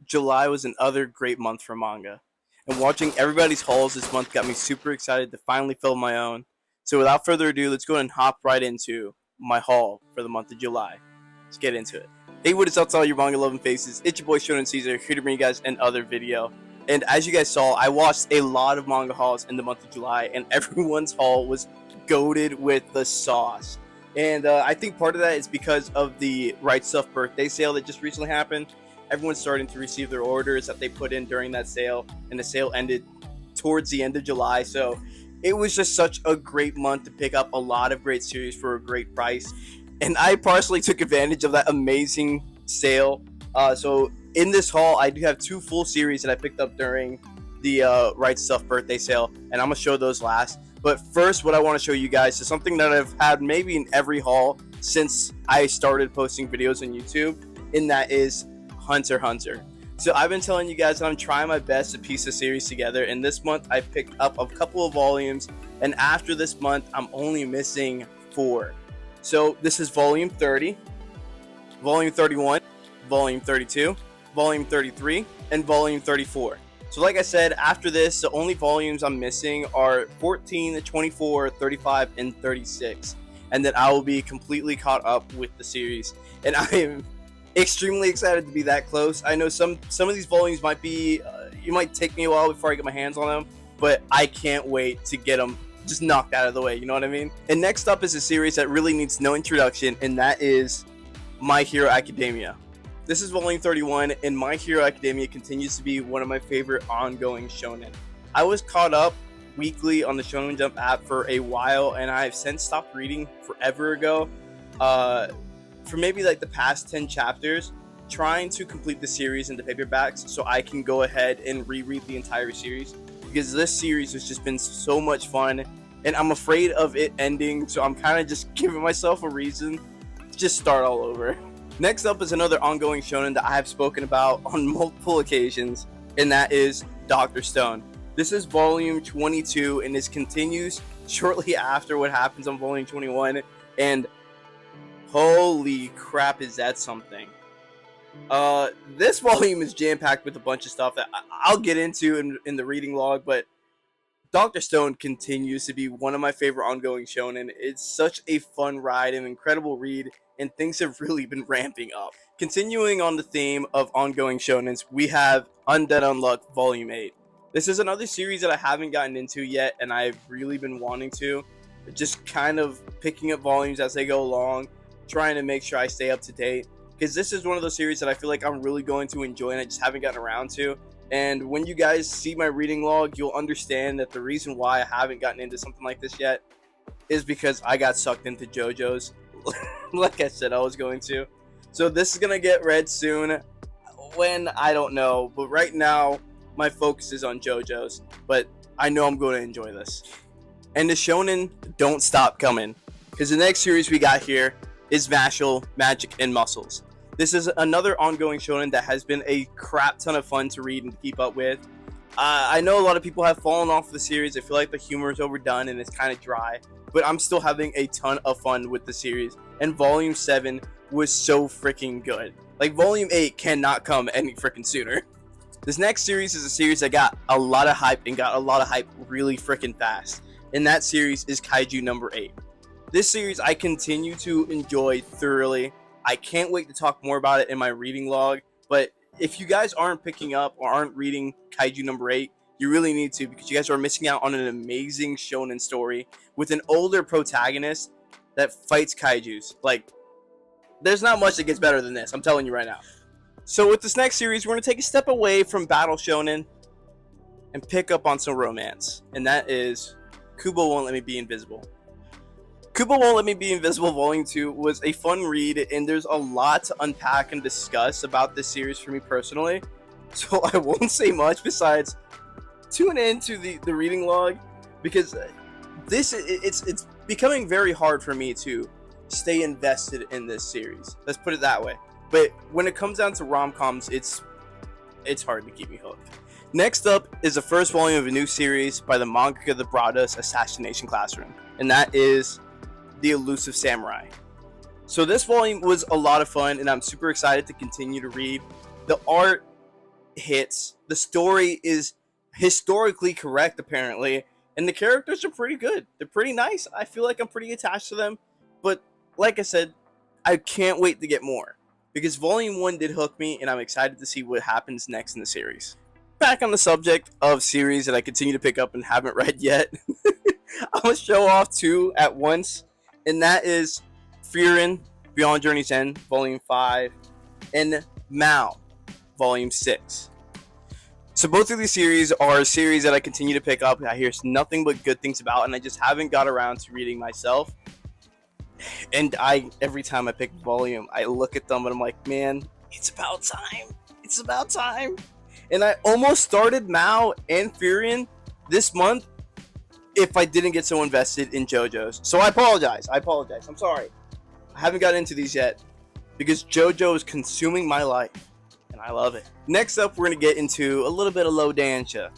July was another great month for manga. And watching everybody's hauls this month got me super excited to finally fill my own. So without further ado, let's go ahead and hop right into my haul for the month of July. Let's get into it. Hey, what is up to all your manga loving faces? It's your boy Shonen Caesar, here to bring you guys another video. And as you guys saw, I watched a lot of manga hauls in the month of July, and everyone's haul was goated with the sauce. And I think part of that is because of the Right Stuff birthday sale that just recently happened. Everyone's starting to receive their orders that they put in during that sale, and the sale ended towards the end of July. So it was just such a great month to pick up a lot of great series for a great price. And I partially took advantage of that amazing sale. So in this haul, I do have two full series that I picked up during the Right Stuff birthday sale, and I'm going to show those last. But first, what I want to show you guys is something that I've had maybe in every haul since I started posting videos on YouTube, and that is Hunter x Hunter. So I've been telling you guys that I'm trying my best to piece the series together, and this month I picked up a couple of volumes, and after this month, I'm only missing 4. So this is Volume 30, Volume 31, Volume 32, Volume 33, and Volume 34. So like I said, after this, the only volumes I'm missing are 14, 24, 35, and 36. And then I will be completely caught up with the series. And I am extremely excited to be that close. I know some of these volumes might be, it might take me a while before I get my hands on them, but I can't wait to get them just knocked out of the way, you know what I mean? And next up is a series that really needs no introduction, and that is My Hero Academia. This is Volume 31, and My Hero Academia continues to be one of my favorite ongoing shonen. I was caught up weekly on the Shonen Jump app for a while, and I've since stopped reading forever ago. For maybe like the past 10 chapters, trying to complete the series into paperbacks so I can go ahead and reread the entire series, because this series has just been so much fun, and I'm afraid of it ending, so I'm kind of just giving myself a reason to just start all over. Next up is another ongoing shonen that I have spoken about on multiple occasions, and that is Dr. Stone. This is Volume 22, and this continues shortly after what happens on Volume 21, and holy crap, is that something. This volume is jam-packed with a bunch of stuff that I'll get into in the reading log, but Dr. Stone continues to be one of my favorite ongoing shonen. It's such a fun ride, an incredible read, and things have really been ramping up. Continuing on the theme of ongoing shonens, we have Undead Unluck Volume 8. This is another series that I haven't gotten into yet, and I've really been wanting to. Just kind of picking up volumes as they go along, trying to make sure I stay up to date. Because this is one of those series that I feel like I'm really going to enjoy, and I just haven't gotten around to. And when you guys see my reading log, you'll understand that the reason why I haven't gotten into something like this yet is because I got sucked into JoJo's. Like I said I was going to. So this is going to get read soon. When, I don't know. But right now, my focus is on JoJo's. But I know I'm going to enjoy this. And the shonen don't stop coming. Because the next series we got here is Mashle, Magic, and Muscles. This is another ongoing shonen that has been a crap ton of fun to read and to keep up with. I know a lot of people have fallen off the series. I feel like the humor is overdone and it's kind of dry. But I'm still having a ton of fun with the series. And Volume 7 was so freaking good. Like, Volume 8 cannot come any freaking sooner. This next series is a series that got a lot of hype and got a lot of hype really freaking fast. And that series is Kaiju number 8. This series I continue to enjoy thoroughly. I can't wait to talk more about it in my reading log. But if you guys aren't picking up or aren't reading Kaiju number 8, you really need to, because you guys are missing out on an amazing shonen story with an older protagonist that fights kaijus. Like, there's not much that gets better than this, I'm telling you right now. So with this next series, we're going to take a step away from battle shonen and pick up on some romance. And that is Kubo Won't Let Me Be Invisible. Kubo Won't Let Me Be Invisible Volume 2 was a fun read, and there's a lot to unpack and discuss about this series for me personally. So I won't say much besides tune into the reading log, because it's becoming very hard for me to stay invested in this series. Let's put it that way. But when it comes down to rom-coms, it's hard to keep me hooked. Next up is the first volume of a new series by the mangaka that brought us Assassination Classroom, and that is The Elusive Samurai. So this volume was a lot of fun, and I'm super excited to continue to read. The art hits. The story is historically correct, apparently, and the characters are pretty good. They're pretty nice. I feel like I'm pretty attached to them. But like I said, I can't wait to get more because Volume 1 did hook me, and I'm excited to see what happens next in the series. Back on the subject of series that I continue to pick up and haven't read yet, I'm going to show off two at once, and that is Frieren, Beyond Journey's End, Volume 5, and Mao, Volume 6. So both of these series are series that I continue to pick up. I hear nothing but good things about, and I just haven't got around to reading myself. And every time I pick a volume, I look at them and I'm like, man, it's about time. It's about time. And I almost started Mao and Frieren this month if I didn't get so invested in JoJo's. So I apologize. I'm sorry. I haven't got into these yet because JoJo is consuming my life, and I love it. Next up, we're going to get into a little bit of Kodansha.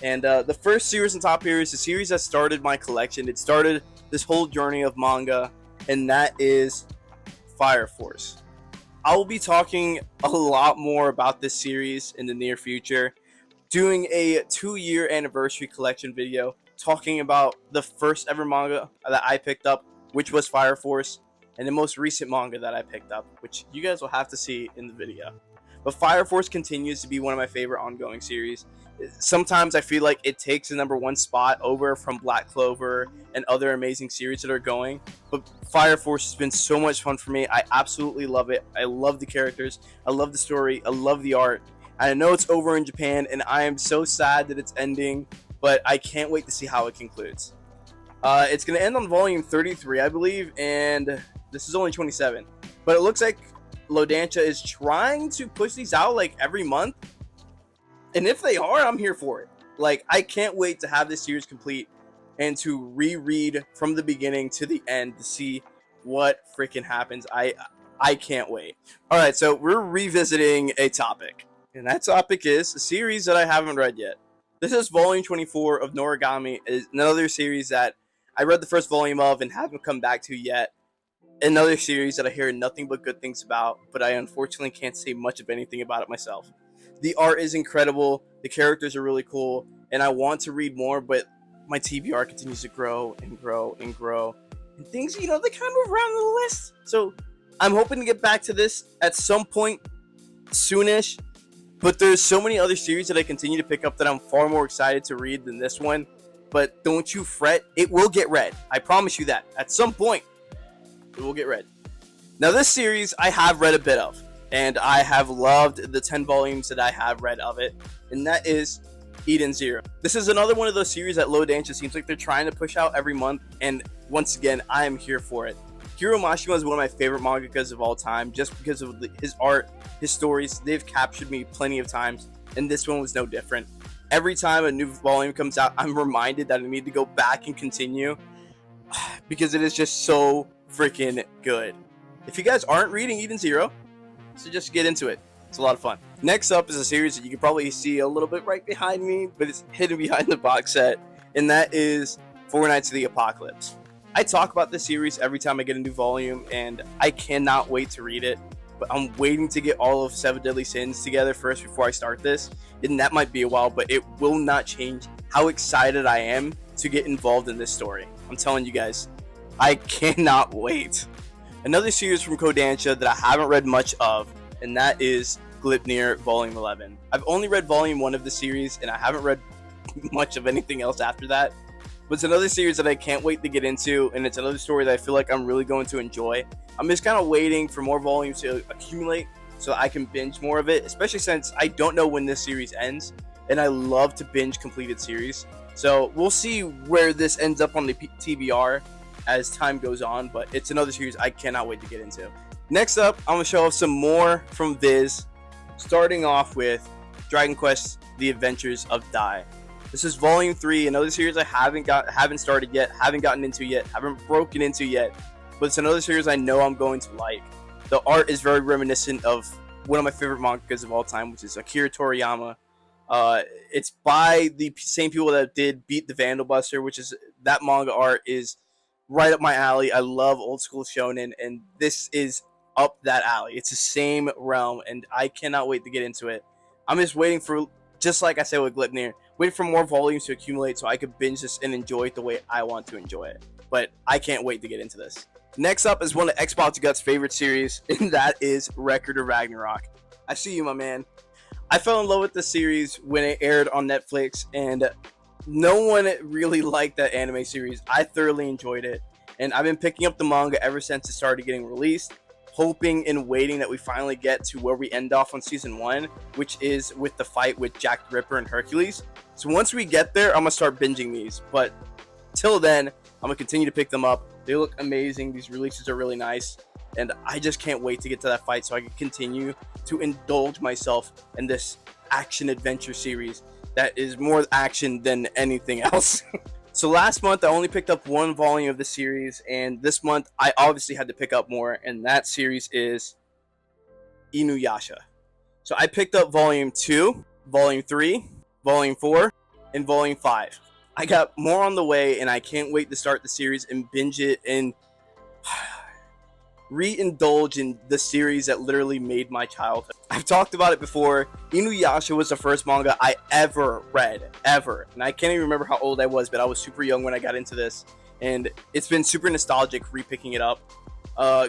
And the first series on top here is the series that started my collection. It started this whole journey of manga, and that is Fire Force. I will be talking a lot more about this series in the near future, doing a 2-year anniversary collection video, talking about the first ever manga that I picked up, which was Fire Force, and the most recent manga that I picked up, which you guys will have to see in the video. But Fire Force continues to be one of my favorite ongoing series. Sometimes I feel like it takes the #1 spot over from Black Clover and other amazing series that are going. But Fire Force has been so much fun for me. I absolutely love it. I love the characters. I love the story. I love the art. I know it's over in Japan, and I am so sad that it's ending, but I can't wait to see how it concludes. It's going to end on volume 33, I believe, and this is only 27. But it looks like Kodansha is trying to push these out like every month. And if they are, I'm here for it. Like, I can't wait to have this series complete and to reread from the beginning to the end to see what freaking happens. I can't wait. All right, so we're revisiting a topic. And that topic is a series that I haven't read yet. This is volume 24 of Noragami. It's another series that I read the first volume of and haven't come back to yet. Another series that I hear nothing but good things about, but I unfortunately can't say much of anything about it myself. The art is incredible, the characters are really cool, and I want to read more, but my TBR continues to grow and grow and grow. And things, they kind of move around the list. So I'm hoping to get back to this at some point soonish, but there's so many other series that I continue to pick up that I'm far more excited to read than this one. But don't you fret, it will get read. I promise you that. At some point, it will get read. Now this series I have read a bit of, and I have loved the 10 volumes that I have read of it, and that is Eden Zero. This is another one of those series that Kodansha seems like they're trying to push out every month, and once again, I am here for it. Hiro Mashima is one of my favorite mangakas of all time, just because of his art, his stories. They've captured me plenty of times, and this one was no different. Every time a new volume comes out, I'm reminded that I need to go back and continue, because it is just so freaking good. If you guys aren't reading Eden Zero, so just get into it. It's a lot of fun. Next up is a series that you can probably see a little bit right behind me, but it's hidden behind the box set, and that is Four Nights of the Apocalypse. I talk about this series every time I get a new volume, and I cannot wait to read it, but I'm waiting to get all of Seven Deadly Sins together first before I start this, and that might be a while, but it will not change how excited I am to get involved in this story. I'm telling you guys, I cannot wait. Another series from Kodansha that I haven't read much of, and that is Gleipnir Volume 11. I've only read Volume 1 of the series, and I haven't read much of anything else after that. But it's another series that I can't wait to get into, and it's another story that I feel like I'm really going to enjoy. I'm just kind of waiting for more volumes to accumulate so I can binge more of it, especially since I don't know when this series ends, and I love to binge completed series. So we'll see where this ends up on the TBR as time goes on, but it's another series I cannot wait to get into. Next up, I'm going to show off some more from Viz, starting off with Dragon Quest: The Adventures of Dai. This is Volume 3, another series I haven't started yet, haven't gotten into yet, haven't broken into yet, but it's another series I know I'm going to like. The art is very reminiscent of one of my favorite mangakas of all time, which is Akira Toriyama. It's by the same people that did Beat the Vandal Buster, which is, that manga art is right up my alley. I love old school shonen, and this is up that alley. It's the same realm, and I cannot wait to get into it. I'm just waiting for, just like I said with Glipnir, waiting for more volumes to accumulate so I could binge this and enjoy it the way I want to enjoy it. But I can't wait to get into this. Next up is one of Xbox Guts' favorite series, and that is Record of Ragnarok. I see you, my man. I fell in love with the series when it aired on Netflix, and no one really liked that anime series. I thoroughly enjoyed it, and I've been picking up the manga ever since it started getting released, hoping and waiting that we finally get to where we end off on season 1, which is with the fight with Jack the Ripper and Hercules. So once we get there, I'm going to start binging these, but till then, I'm going to continue to pick them up. They look amazing. These releases are really nice, and I just can't wait to get to that fight so I can continue to indulge myself in this action-adventure series that is more action than anything else. So last month, I only picked up one volume of the series, and this month, I obviously had to pick up more, and that series is Inuyasha. So I picked up Volume 2, Volume 3, Volume 4, and Volume 5. I got more on the way, and I can't wait to start the series and binge it and re-indulge in the series that literally made my childhood. I've talked about it before. Inuyasha was the first manga I ever read, ever. And I can't even remember how old I was, but I was super young when I got into this. And it's been super nostalgic re-picking it up.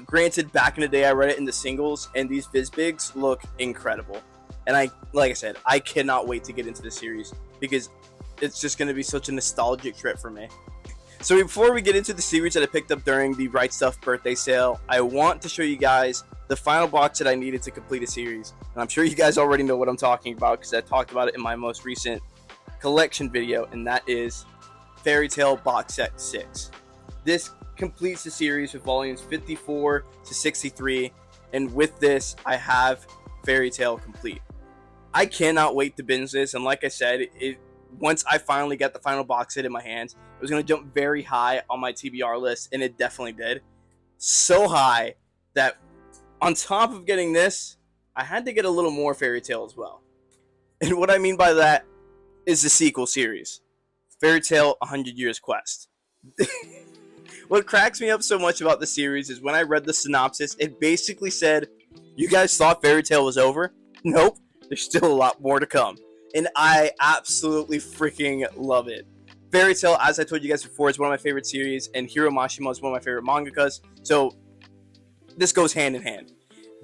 Granted, back in the day, I read it in the singles, and these Vizbigs look incredible. And like I said, I cannot wait to get into the series because it's just going to be such a nostalgic trip for me. So before we get into the series that I picked up during the Right Stuff birthday sale, I want to show you guys the final box that I needed to complete a series. And I'm sure you guys already know what I'm talking about because I talked about it in my most recent collection video, and that is Fairy Tail Box Set 6. This completes the series with volumes 54 to 63, and with this, I have Fairy Tail complete. I cannot wait to binge this, and like I said, once I finally got the final box set in my hands, it was going to jump very high on my TBR list, and it definitely did. So high that on top of getting this, I had to get a little more Fairy Tail as well. And what I mean by that is the sequel series, Fairy Tail 100 Years Quest. What cracks me up so much about the series is when I read the synopsis, it basically said, you guys thought Fairy Tail was over? Nope, there's still a lot more to come. And I absolutely freaking love it. Fairy Tail, as I told you guys before, is one of my favorite series, and Hiro Mashima is one of my favorite mangakas, so this goes hand in hand.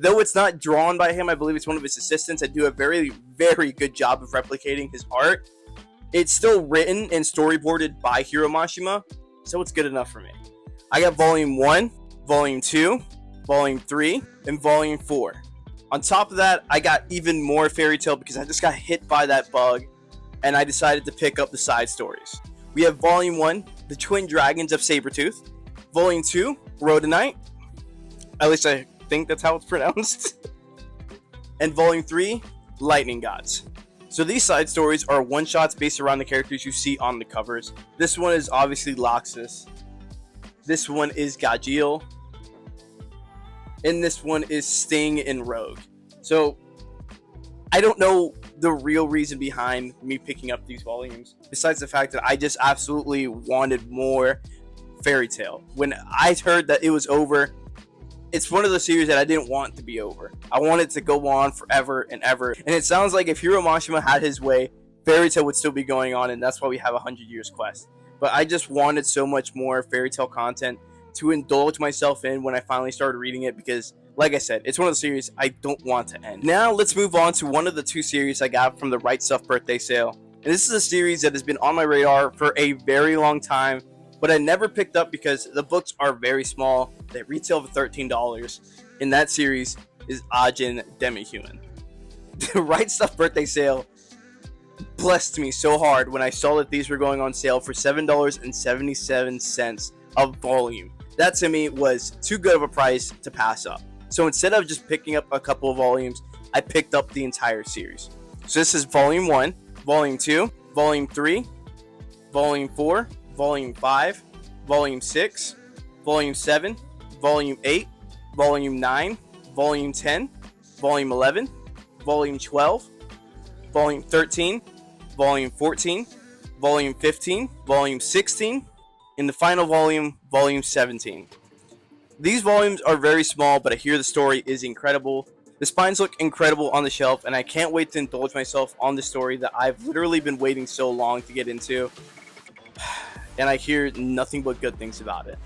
Though it's not drawn by him, I believe it's one of his assistants that do a very, very good job of replicating his art. It's still written and storyboarded by Hiro Mashima, so it's good enough for me. I got Volume 1, Volume 2, Volume 3, and Volume 4. On top of that, I got even more Fairy Tail because I just got hit by that bug, and I decided to pick up the side stories. We have Volume 1, The Twin Dragons of Sabretooth. Volume 2, Rhodonite. At least I think that's how it's pronounced. And Volume 3, Lightning Gods. So these side stories are one-shots based around the characters you see on the covers. This one is obviously Loxus. This one is Gajiel. And this one is Sting and Rogue. So I don't know the real reason behind me picking up these volumes, besides the fact that I just absolutely wanted more Fairy Tail. When I heard that it was over, it's one of the series that I didn't want to be over. I wanted to go on forever and ever. And it sounds like if Hiro Mashima had his way, Fairy Tail would still be going on, and that's why we have 100 Years Quest. But I just wanted so much more Fairy Tail content to indulge myself in when I finally started reading it because, like I said, it's one of the series I don't want to end. Now let's move on to one of the two series I got from the Right Stuff birthday sale. And this is a series that has been on my radar for a very long time, but I never picked up because the books are very small. They retail for $13. And that series is Ajin Demi-Human. The Right Stuff birthday sale blessed me so hard when I saw that these were going on sale for $7.77 a volume. That to me was too good of a price to pass up. So instead of just picking up a couple of volumes, I picked up the entire series. So this is Volume 1, Volume 2, Volume 3, Volume 4, Volume 5, Volume 6, Volume 7, Volume 8, Volume 9, Volume 10, Volume 11, Volume 12, Volume 13, Volume 14, Volume 15, Volume 16, and the final volume, Volume 17. These volumes are very small, but I hear the story is incredible. The spines look incredible on the shelf, and I can't wait to indulge myself on the story that I've literally been waiting so long to get into, and I hear nothing but good things about it.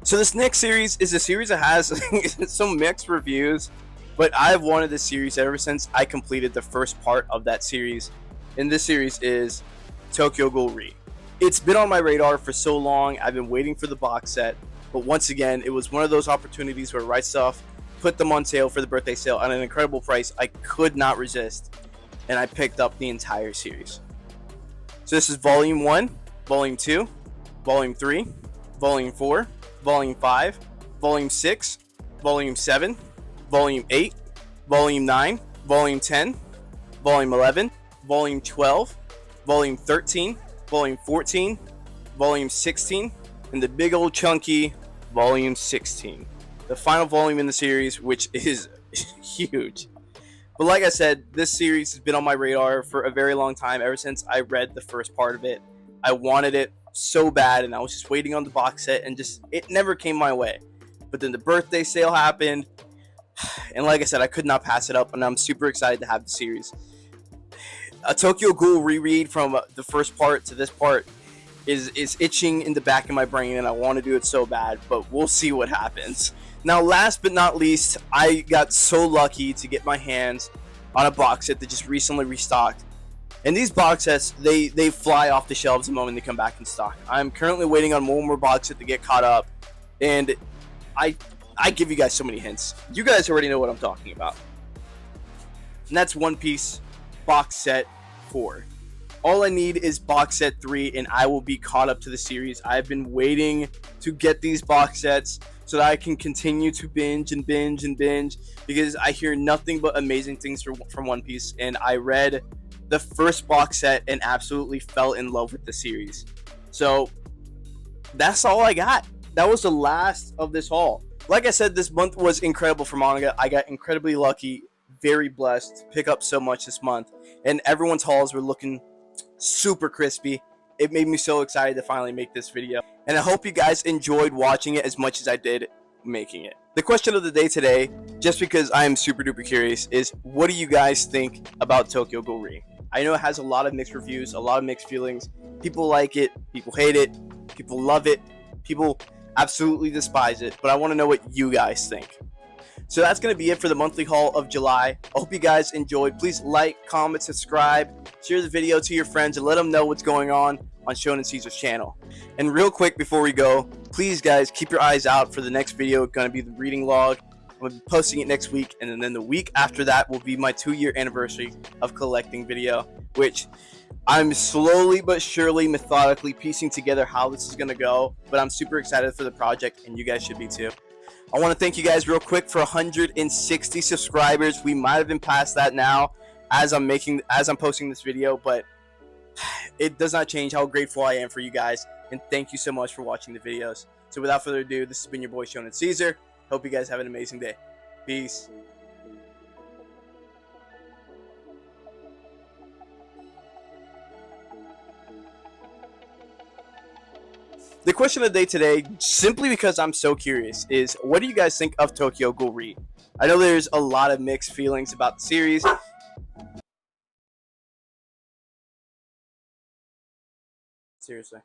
So this next series is a series that has some mixed reviews, but I've wanted this series ever since I completed the first part of that series, and this series is Tokyo Ghoul Re. It's been on my radar for so long. I've been waiting for the box set, but once again, it was one of those opportunities where Right Stuff put them on sale for the birthday sale at an incredible price I could not resist, and I picked up the entire series. So this is Volume 1, Volume 2, Volume 3, Volume 4, Volume 5, Volume 6, Volume 7, Volume 8, Volume 9, Volume 10, Volume 11, Volume 12, Volume 13, Volume 14, Volume 16, and the big old chunky Volume 16. The final volume in the series, which is huge. But like I said, this series has been on my radar for a very long time, ever since I read the first part of it. I wanted it so bad, and I was just waiting on the box set, and just it never came my way. But then the birthday sale happened, and like I said, I could not pass it up, and I'm super excited to have the series. A Tokyo Ghoul reread from the first part to this part is itching in the back of my brain, and I want to do it so bad, but we'll see what happens. Now, last but not least, I got so lucky to get my hands on a box set that just recently restocked. And these box sets, they fly off the shelves the moment they come back in stock. I'm currently waiting on one more box set to get caught up, and I give you guys so many hints. You guys already know what I'm talking about. And that's One Piece box set 4. All I need is box set 3, and I will be caught up to the series. I've been waiting to get these box sets so that I can continue to binge and binge and binge, because I hear nothing but amazing things from One Piece, and I read the first box set and absolutely fell in love with the series. So that's all I got. That was the last of this haul. Like I said, this month was incredible for manga. I got incredibly lucky, very blessed to pick up so much this month, and everyone's hauls were looking super crispy. It made me so excited to finally make this video, and I hope you guys enjoyed watching it as much as I did making it. The question of the day today, just because I am super duper curious, is what do you guys think about Tokyo Ghoul Re? I know it has a lot of mixed reviews, a lot of mixed feelings. People like it, people hate it, people love it, people absolutely despise it, but I want to know what you guys think. So that's going to be it for the monthly haul of July. I hope you guys enjoyed. Please like, comment, subscribe, share the video to your friends, and let them know what's going on Shonen Caesar's channel. And real quick before we go, please guys, keep your eyes out for the next video. Going to be the reading log. I'm going to be posting it next week, and then the week after that will be my 2-year anniversary of collecting video, which I'm slowly but surely methodically piecing together how this is going to go, but I'm super excited for the project, and you guys should be too. I want to thank you guys real quick for 160 subscribers. We might have been past that now as I'm posting this video, but it does not change how grateful I am for you guys, and thank you so much for watching the videos. So without further ado, this has been your boy Shonen Caesar. Hope you guys have an amazing day. Peace. The question of the day today, simply because I'm so curious, is what do you guys think of Tokyo Ghoul Re? I know there's a lot of mixed feelings about the series. Seriously.